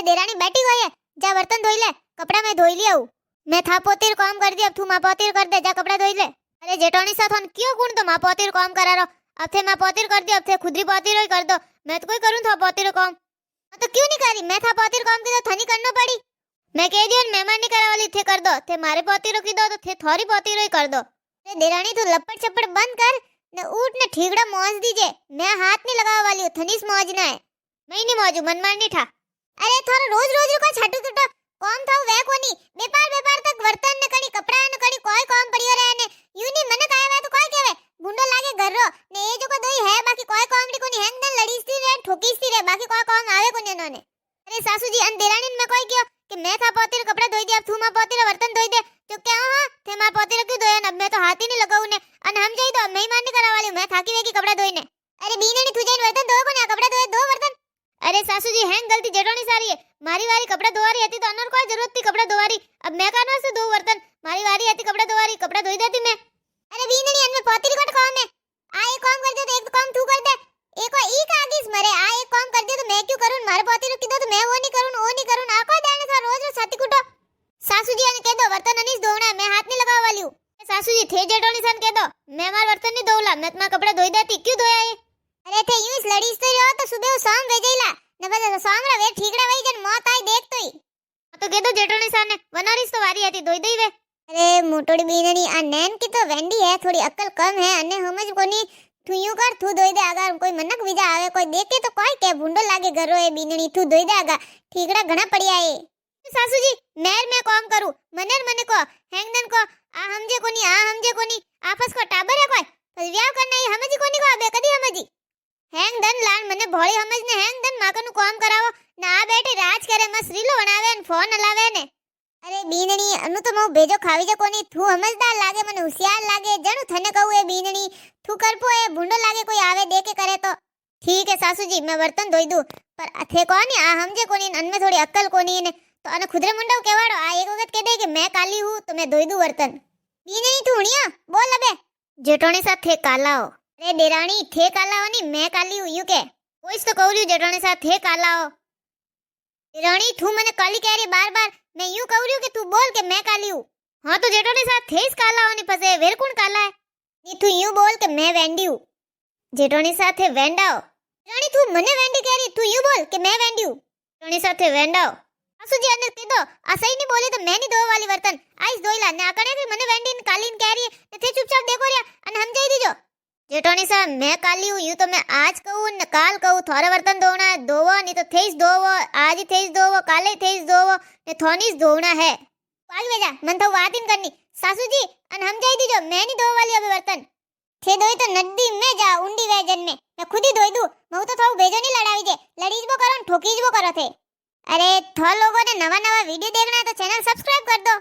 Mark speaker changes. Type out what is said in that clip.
Speaker 1: अरे देरानी बैठी हुई है, जा बर्तन धोई ले, कपड़ा मैं धोई लिया हूँ। मैं था पोतीर काम कर दिया, अब तू माँ पोतीर कर दे, जा कपड़ा धोई ले। अरे जेठोनी साथ हम क्यों गुण तो माँ पोतीर काम करा रहा, अब थे माँ पोतीर कर दिया, अब थे खुदरी पोतीर ही कर दो। मैं तो कोई करूँ था पोतीर काम, तो क्यों नहीं करी? मैं था पोतीर काम की तो थनी करना पड़ी। मैं कह दिया मेहमान नहीं करा वाली थे कर दो, थे मारे पोतीर की दो तो थे थोड़ी पोतीर ही कर दो। अरे देरानी तू लपट चपट बंद कर ने उठ ने ठीकड़ा मौज दीजे, मैं हाथ नहीं लगावा वाली हूँ, थनीस मौजना है, मैं नहीं मौजू मन मार नहीं था। अरे थारो रोज रोज को छाटू टूटा कौन था वे कोनी, बेपार बेपार तक वर्तन ने कणी कपड़ा ने कणी कोई काम पड़ियो रहे ने यूनी मन काया तो कोई कहवे भूंडो लागे घररो ने ए जो को दोई है, बाकी कोई काम नी कोनी, हैंग दन लड़ीसती रे ठोकीसती रे, बाकी कोई काम आवे कोनी नोने। अरे सासू जी अन देरानी में कोई क्यों कि मैं था पोतीर कपड़ा धोई दिया, अब तू मां पोतीर बर्तन धोई दे, तो क्या हां थे मां पोतीर क्यों धोया, अब मैं तो हाथ ही नहीं लगाऊ ने अन हम जाई तो मैं ही मानने करा वाली, मैं थाकी वेगी कपड़ा धोईने। अरे बीनेनी तू जाई बर्तन धो कोने कपड़ा धोए दो बर्तन। अरे सासू जी हैंग गलती जेठोनी सारी है, मारी वारी कपड़ा धोवारी हती तो अनर कोई जरूरत थी कपड़ा धोवारी, अब मैं कानो से धो बर्तन, मारी वारी हती कपड़ा धोवारी, कपड़ा धोई देती मैं। अरे बीनेनी अन में पोतीर कट काम है, आ एक काम कर दे तो एक काम तू कर दे, एक ई का आगे मरे, आ एक काम कर दे तो मैं क्यों करूं, मारे पोतीर की दो तो मैं वो नहीं करूं आ कोई देने था रोज रोज छाती कुटो। सासू जी ने कह दो बर्तन अनीस धोना है, मैं हाथ नहीं लगावा वाली हूं। सासू जी थे जेठोनी सन कह दो मैं मार बर्तन नहीं धोला, मैं तुम्हारा कपड़ा धोई देती, क्यों धोया ये? अरे थे यूं लड़ीस तो रहो तो सुबह शाम भेजेला न बस शाम रे वे ठीकड़ा वही जन मौत आई देख तो ही तो कह दो जेठोनी सन ने वनारिस तो वारी आती धोई दई वे। अरे मोटोड़ी बीननी आ नैन की तो वेंडी है, थोड़ी अक्ल कम है, अने समझ कोनी तू यूं कर तू धोई दे, अगर कोई मनक विजा आवे कोई देखे तो कोई के भूंडो लागे घरो है बीननी तू धोई दे, आगा ठीकड़ा घणा पड़िया है। सासू जी मेर मैं काम करूं मनेर मने को हैंगदन को आ हमजे कोनी आपस को टाबर है कोई तो व्याव करना ही समझी कोनी को आबे कदी समझी हैंगदन लान मने भोळी समझने हैंगदन माकनु काम करावो ना आ बैठे राज करे मस्त रीलो बनावे ने फोन हलावे ने। अरे बीननी अनु तो मो भेजो खावी जे कोनी तू समझदार लागे मने होशियार लागे जणु थने कहू ए बीननी तू करपो ए भूंडो लागे कोई आवे देखे करे तो ठीक है सासू जी मैं बर्तन धोई दूं, पर अथे कोनी आ हमजे कोनी अन में थोड़ी अक्ल कोनी ने तो अने खुदरे मुंडा केवाड़ो आ एक वक्त कह दे कि मैं काली हूं तो मैं धोई दूं बर्तन। बीननी तू हुणिया बोल अबे जेठोनी साथ थे कालाओ। अरे देरानी थे कालाओ नी मैं काली हूं यू के कोई तो कहूलियो जेठोनी साथ थे कालाओ। देरानी तू मने काली कह रही बार बार, मैं यूं कहूलियो कि तू बोल के मैं काली हूं। हां तो जेठोनी साथ थे इस कालाओ नी फसे वेर कौन काला है नी तू यूं बोल के मैं वेंडी हूं। जेठोनी साथ वेंडाओ। रानी तू मने वेंडी कह रही तू यूं बोल के मैं वेंडी हूं। जेठोनी साथ वेंडाओ सासू जी ने कह दो आ सही नहीं बोले तो मैं नहीं धोवा वाली बर्तन आइस धोईला ने आकणे कि मने वेंडी ने कालीन कह रही है थे चुपचाप देखो रिया अन हम जाई दीजो। जेठोनी सा मैं काली हूं यूं तो मैं आज कहूं न काल कहूं थोड़ा बर्तन धोना है धोवो नहीं तो थेस धोवो आज ही थेस धोवो काले थेस धोवो ने थोनीस धोना है आगे भेजा मन तो बात ही करनी सासू जी अन हम जाई दीजो मैं नहीं धोवा वाली अबे बर्तन थे धोई तो नदी में जा उंडी वेजन में मैं खुद ही धोई दूं मैं तो थाऊ भेजो नहीं लड़ावी जे लड़ीज वो करो ठोकीज वो करो थे। अरे थो लोगों ने नवा नवा वीडियो देखना है तो चैनल सब्सक्राइब कर दो।